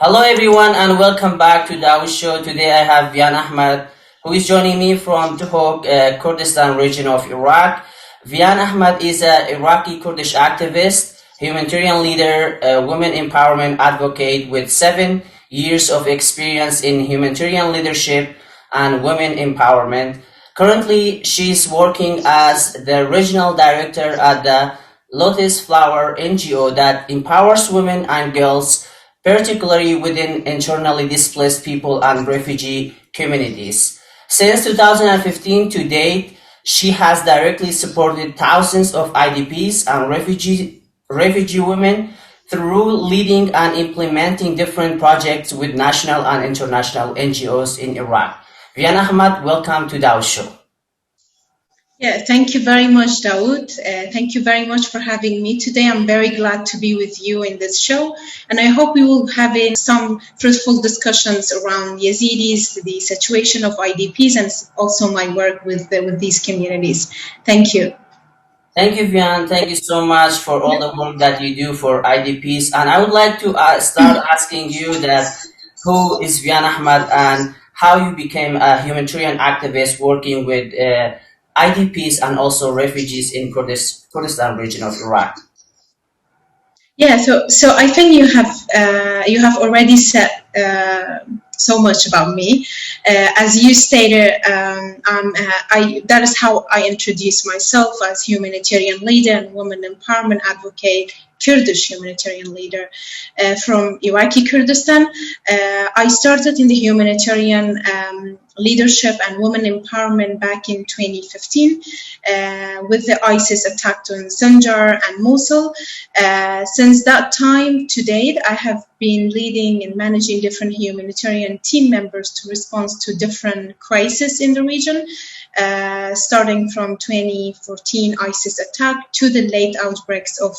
Hello everyone and welcome back to DAWOODSHOW. Today I have Vian Ahmed who is joining me from Duhok, Kurdistan region of Iraq. Vian Ahmed is an Iraqi Kurdish activist, humanitarian leader, women empowerment advocate with 7 years of experience in humanitarian leadership and women empowerment. Currently, she's working as the regional director at the Lotus Flower NGO that empowers women and girls, particularly within internally displaced people and refugee communities. Since 2015 to date, she has directly supported thousands of IDPs and refugee women through leading and implementing different projects with national and international NGOs in Iraq. Vian Ahmad, welcome to Dawood Show. Yeah, thank you very much, Dawood. Thank you very much for having me today. I'm very glad to be with you in this show, and I hope we will have some fruitful discussions around Yazidis, the situation of IDPs, and also my work with these communities. Thank you. Thank you, Vian. Thank you so much for all the work that you do for IDPs. And I would like to start asking you that who is Vian Ahmad and how you became a humanitarian activist working with IDPs and also refugees in Kurdistan region of Iraq. Yeah, so I think you have already said so much about me. As you stated, that is how I introduce myself as humanitarian leader and woman empowerment advocate, Kurdish humanitarian leader from Iraqi Kurdistan. I started in the humanitarian leadership and women empowerment back in 2015 with the ISIS attack on Sinjar and Mosul. Since that time to date, I have been leading and managing different humanitarian team members to respond to different crises in the region, starting from 2014 ISIS attack to the late outbreaks of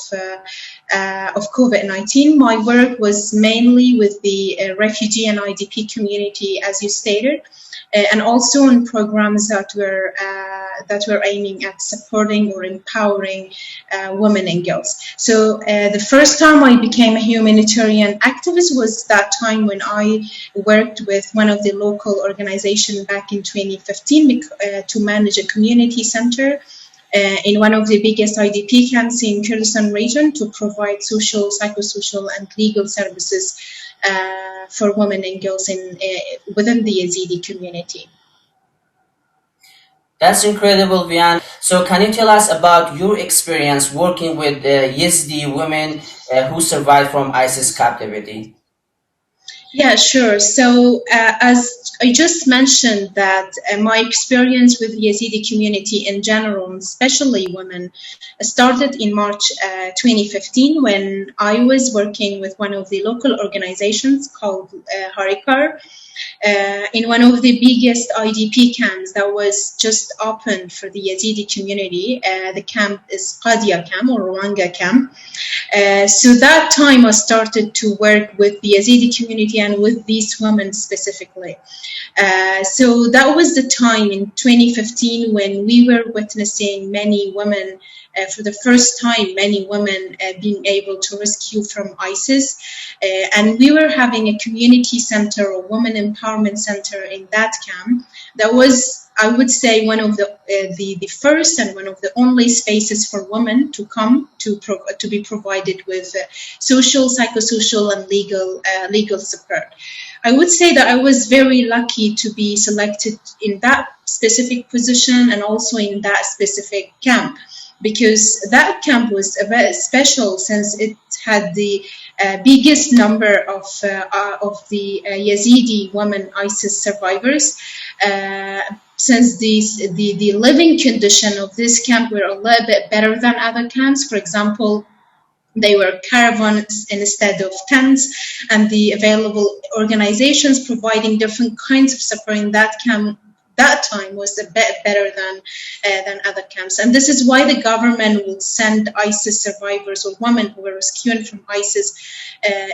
COVID-19. My work was mainly with the refugee and IDP community, as you stated, and also in programs that were aiming at supporting or empowering women and girls. So the first time I became a humanitarian activist was that time when I worked with one of the local organizations back in 2015 to manage a community center in one of the biggest IDP camps in Kurdistan region to provide social, psychosocial, and legal services for women and girls within the Yazidi community. That's incredible, Vian. So, can you tell us about your experience working with Yazidi women who survived from ISIS captivity? Yeah, sure. So as I just mentioned that my experience with the Yazidi community in general, especially women, started in March 2015 when I was working with one of the local organizations called Harikar in one of the biggest IDP camps that was just opened for the Yazidi community. The camp is Qadia camp or Rwanga camp. So that time I started to work with the Yazidi community and with these women specifically. So that was the time in 2015 when we were witnessing many women, for the first time, many women being able to rescue from ISIS. And we were having a community center or women empowerment center in that camp. That was, I would say, one of the first and one of the only spaces for women to come to be provided with social, psychosocial, and legal support. I would say that I was very lucky to be selected in that specific position and also in that specific camp, because that camp was a bit special since it had the biggest number of the Yazidi women ISIS survivors. Since the living condition of this camp were a little bit better than other camps. For example, they were caravans instead of tents, and the available organizations providing different kinds of support in that camp that time was a bit better than other camps. And this is why the government will send ISIS survivors or women who were rescued from ISIS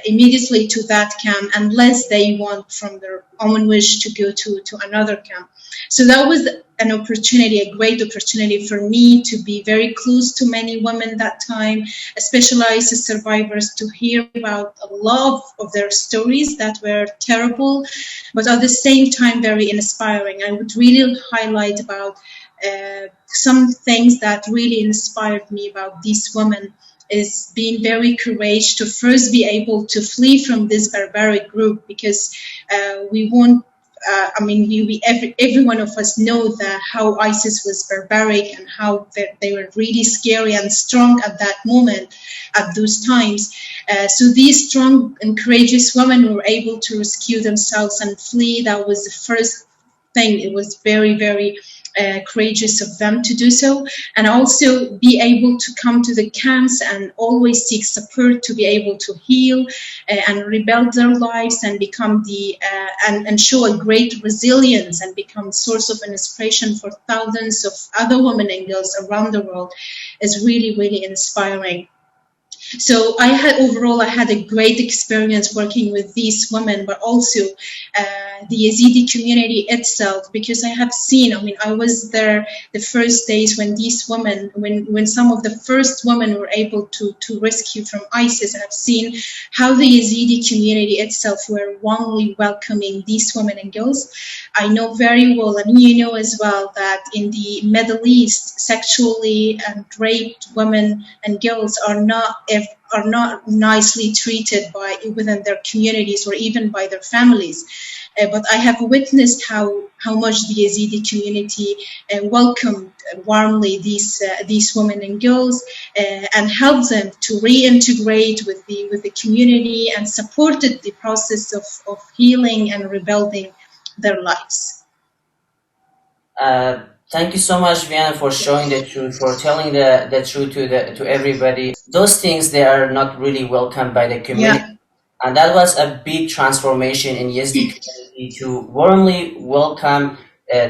immediately to that camp unless they want from their own wish to go to another camp. So that was an opportunity, a great opportunity for me to be very close to many women that time, especially ISIS survivors, to hear about a lot of their stories that were terrible, but at the same time very inspiring. I would really highlight about some things that really inspired me about these women is being very courageous to first be able to flee from this barbaric group, because we won't every one of us know that how ISIS was barbaric and how they were really scary and strong at that moment, at those times. So these strong and courageous women were able to rescue themselves and flee. That was the first thing. It was very, very courageous of them to do so, and also be able to come to the camps and always seek support to be able to heal and rebuild their lives and become and show a great resilience and become source of inspiration for thousands of other women and girls around the world is really, really inspiring. So I had a great experience working with these women, but also the Yazidi community itself, because I have seen, I was there the first days when these women, when some of the first women were able to rescue from ISIS. I have seen how the Yazidi community itself were warmly welcoming these women and girls. I know very well, and you know as well, that in the Middle East, sexually raped women and girls are not nicely treated within their communities or even by their families. But I have witnessed how much the Yazidi community welcomed warmly these women and girls and helped them to reintegrate with the community and supported the process of healing and rebuilding their lives. Thank you so much, Vian, for showing the truth, for telling the truth to everybody. Those things, they are not really welcomed by the community. Yeah. And that was a big transformation in Yazidi community to warmly welcome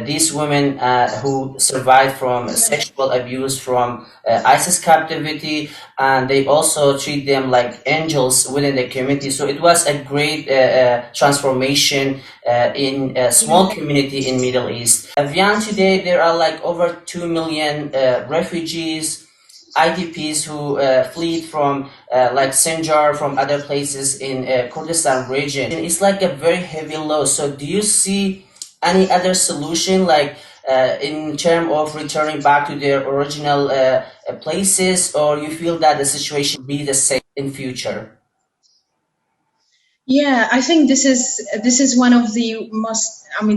these women who survived from sexual abuse, from ISIS captivity, and they also treat them like angels within the community. So it was a great transformation in a small community in Middle East. Vian, today there are like over 2 million refugees, IDPs who fled from like Sinjar, from other places in Kurdistan region. It's like a very heavy loss. So do you see any other solution, like in terms of returning back to their original places, or you feel that the situation will be the same in future? Yeah, I think this is one of the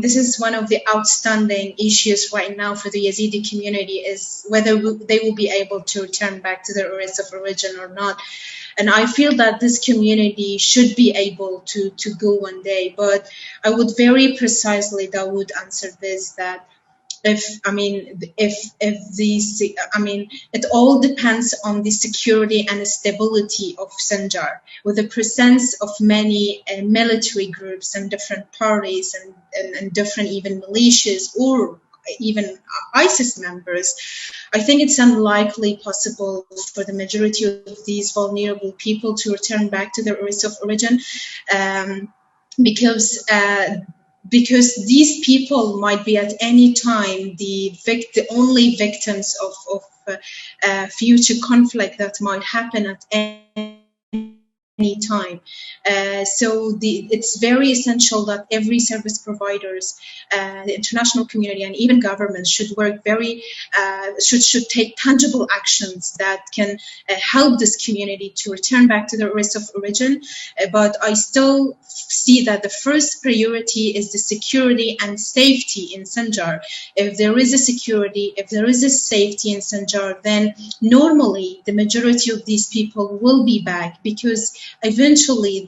this is one of the outstanding issues right now for the Yazidi community, is whether they will be able to return back to their areas of origin or not. And I feel that this community should be able to go one day, but I would very precisely, Dawood, answer this, that it all depends on the security and stability of Sinjar, with the presence of many military groups and different parties and different even militias or even ISIS members. I think it's unlikely possible for the majority of these vulnerable people to return back to their areas of origin, because these people might be at any time the only victims of future conflict that might happen at any time. So it's very essential that every service providers, the international community, and even governments should work should take tangible actions that can help this community to return back to their areas of origin. But I still see that the first priority is the security and safety in Sinjar. If there is a security, if there is a safety in Sinjar, then normally the majority of these people will be back, because eventually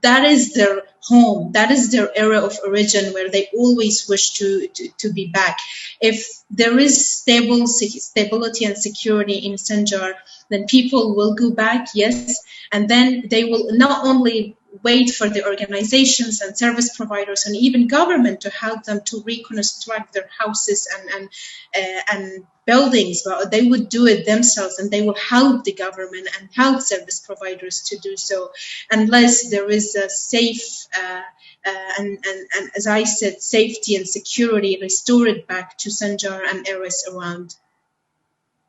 that is their home, that is their area of origin where they always wish to be back. If there is stability and security in Sinjar, then people will go back, yes, and then they will not only wait for the organizations and service providers and even government to help them to reconstruct their houses and buildings, but they would do it themselves, and they will help the government and help service providers to do so, unless there is a safe and as I said, safety and security restored back to Sanjar and areas around.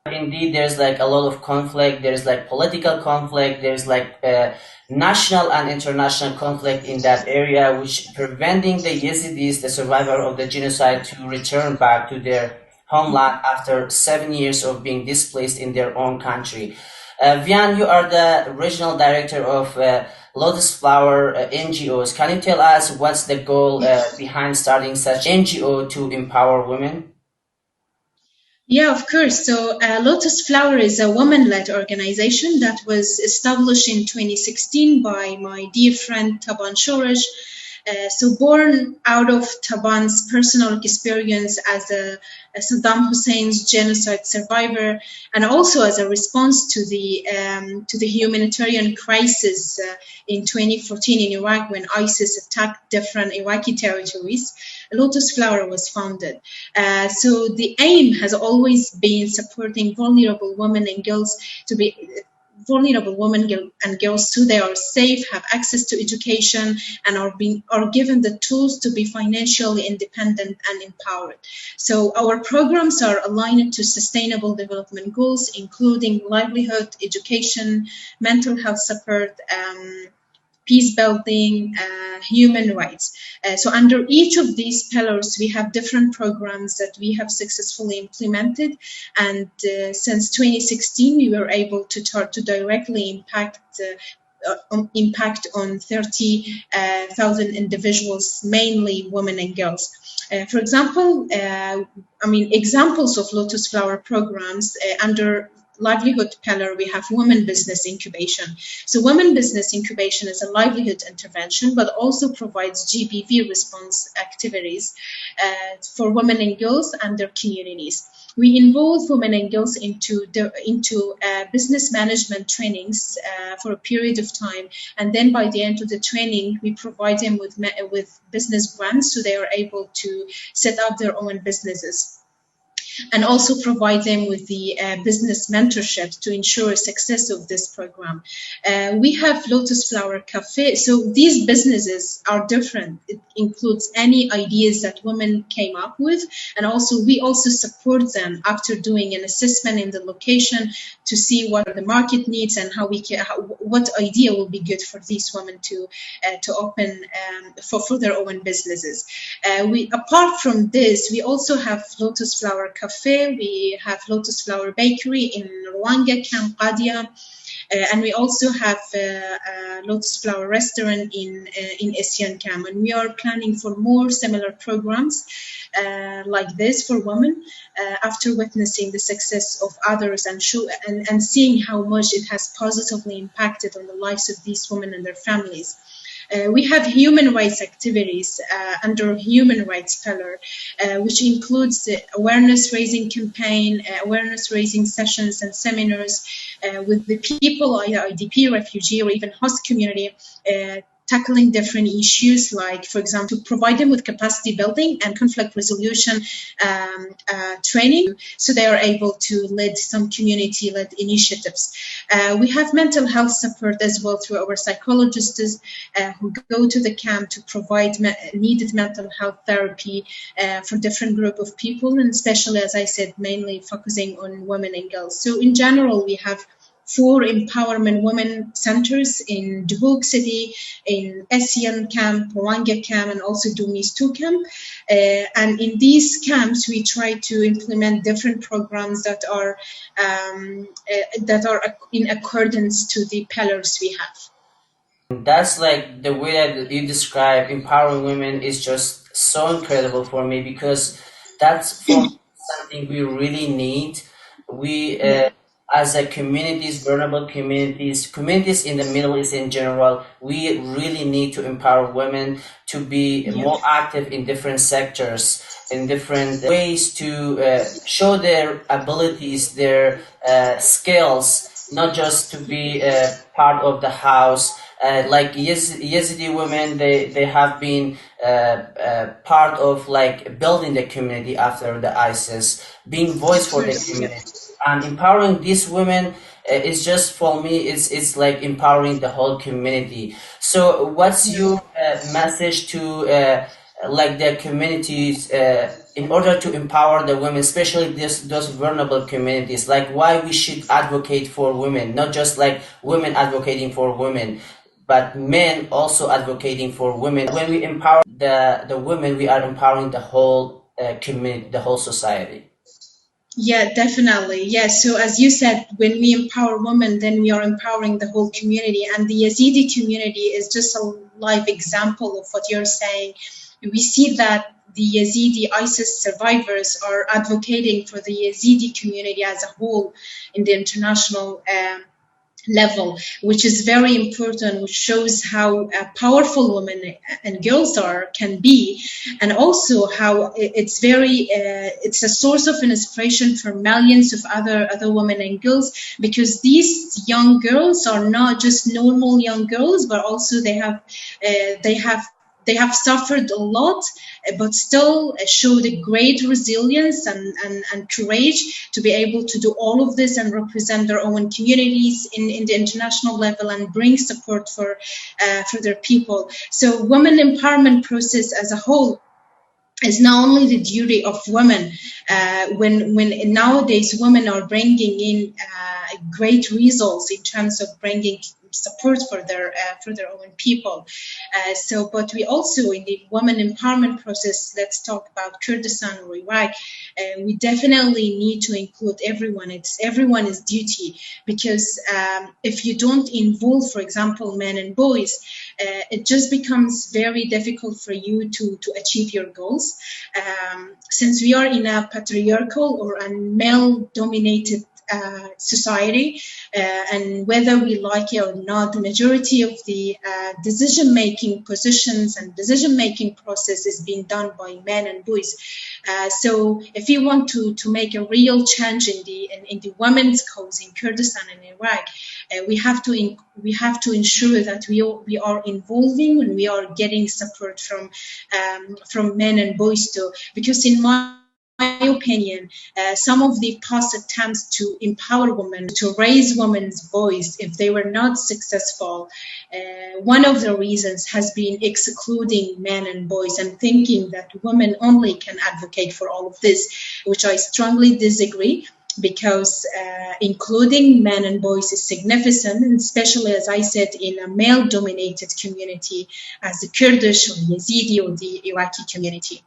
Indeed, there's like a lot of conflict. There's like political conflict. There's like national and international conflict in that area, which preventing the Yazidis, the survivor of the genocide, to return back to their homeland after 7 years of being displaced in their own country. Vian, you are the regional director of Lotus Flower NGOs. Can you tell us what's the goal behind starting such NGO to empower women? Yeah, of course. So Lotus Flower is a woman-led organization that was established in 2016 by my dear friend Taban Shoresh. So born out of Taban's personal experience as a Saddam Hussein's genocide survivor, and also as a response to the humanitarian crisis in 2014 in Iraq when ISIS attacked different Iraqi territories, Lotus Flower was founded. So the aim has always been supporting vulnerable women and girls to be vulnerable women and girls so they are safe, have access to education, and are given the tools to be financially independent and empowered. So our programs are aligned to sustainable development goals, including livelihood, education, mental health support, peace building, human rights. So under each of these pillars, we have different programs that we have successfully implemented. And since 2016, we were able to start to directly impact on 30,000 individuals, mainly women and girls. For example, examples of Lotus Flower programs under livelihood pillar, we have women business incubation. So women business incubation is a livelihood intervention, but also provides GBV response activities for women and girls and their communities. We involve women and girls into business management trainings for a period of time, and then by the end of the training, we provide them with business grants so they are able to set up their own businesses, and also provide them with the business mentorship to ensure success of this program. We have Lotus Flower Cafe. So these businesses are different. It includes any ideas that women came up with, and also we also support them after doing an assessment in the location to see what the market needs and what idea will be good for these women to open for their own businesses. Apart from this, we also have Lotus Flower Cafe, we have Lotus Flower Bakery in Rwanga, Camp Qadia, and we also have Lotus Flower Restaurant in Asian Camp, and we are planning for more similar programs like this for women after witnessing the success of others and seeing how much it has positively impacted on the lives of these women and their families. We have human rights activities under human rights pillar, which includes the awareness raising campaign, awareness raising sessions and seminars with the people, either IDP, refugee, or even host community, tackling different issues, like, for example, to provide them with capacity building and conflict resolution training, so they are able to lead some community-led initiatives. We have mental health support as well through our psychologists who go to the camp to provide needed mental health therapy for different group of people, and especially, as I said, mainly focusing on women and girls. So in general, we have 4 empowerment women centers in Dawood City, in Asian Camp, Rwanga Camp, and also Dumis 2 Camp. And in these camps, we try to implement different programs that are in accordance to the pillars we have. That's like the way that you describe empowering women is just so incredible for me, because that's something we really need. We as a communities, vulnerable communities in the Middle East in general, we really need to empower women to be more active in different sectors, in different ways to show their abilities, their skills, not just to be part of the house, like Yazidi women, they have been part of like building the community after the ISIS, being voice for the community, and empowering these women is just for me. It's like empowering the whole community. So, what's your message to like the communities in order to empower the women, especially those vulnerable communities? Like why we should advocate for women, not just like women advocating for women, but men also advocating for women. When we empower the women, we are empowering the whole community, the whole society. Yeah, definitely. Yeah. So as you said, when we empower women, then we are empowering the whole community. And the Yazidi community is just a live example of what you're saying. We see that the Yazidi ISIS survivors are advocating for the Yazidi community as a whole in the international level, which is very important, which shows how powerful women and girls can be, and also how it's a source of inspiration for millions of other women and girls, because these young girls are not just normal young girls, but also they have they have suffered a lot, but still showed a great resilience and courage to be able to do all of this and represent their own communities in the international level and bring support for their people. So women empowerment process as a whole is not only the duty of women. When nowadays women are bringing in great results in terms of bringing support for their own people. But we also in the women empowerment process. Let's talk about Kurdistan or Iraq. We definitely need to include everyone. It's everyone's duty, because if you don't involve, for example, men and boys, it just becomes very difficult for you to achieve your goals. Since we are in a patriarchal or a male-dominated society, and whether we like it or not, the majority of the decision-making positions and decision-making process is being done by men and boys. So if you want to make a real change in the women's cause in Kurdistan and Iraq, we have to ensure that we are involving and we are getting support from men and boys too, because in my opinion, some of the past attempts to empower women, to raise women's voice, if they were not successful, one of the reasons has been excluding men and boys and thinking that women only can advocate for all of this, which I strongly disagree, because including men and boys is significant, and especially, as I said, in a male-dominated community as the Kurdish or Yazidi or the Iraqi community.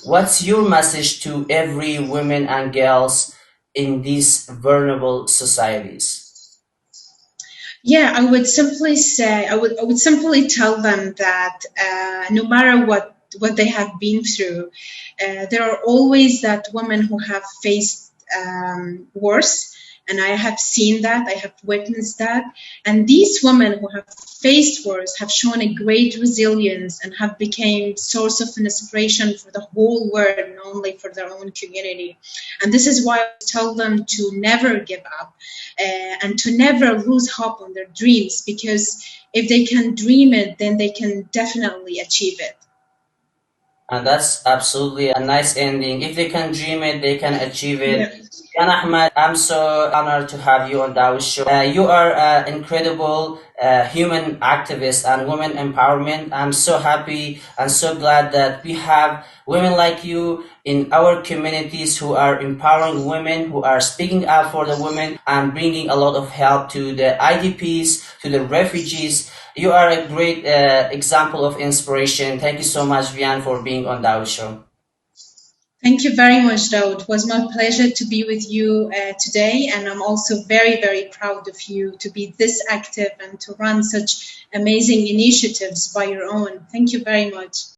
What's your message to every women and girls in these vulnerable societies? Yeah, I would simply say, I would simply tell them that no matter what they have been through, there are always that women who have faced worse. And I have seen that, I have witnessed that. And these women who have faced wars have shown a great resilience and have become source of inspiration for the whole world, not only for their own community. And this is why I tell them to never give up and to never lose hope on their dreams, because if they can dream it, then they can definitely achieve it. And that's absolutely a nice ending. If they can dream it, they can achieve it. Yeah. And Ahmed, I'm so honored to have you on Dawood Show. You are an incredible human activist and women empowerment. I'm so happy and so glad that we have women like you in our communities who are empowering women, who are speaking up for the women and bringing a lot of help to the IDPs, to the refugees. You are a great example of inspiration. Thank you so much, Vian, for being on Dawood Show. Thank you very much, Dawood. It was my pleasure to be with you today, and I'm also very, very proud of you to be this active and to run such amazing initiatives by your own. Thank you very much.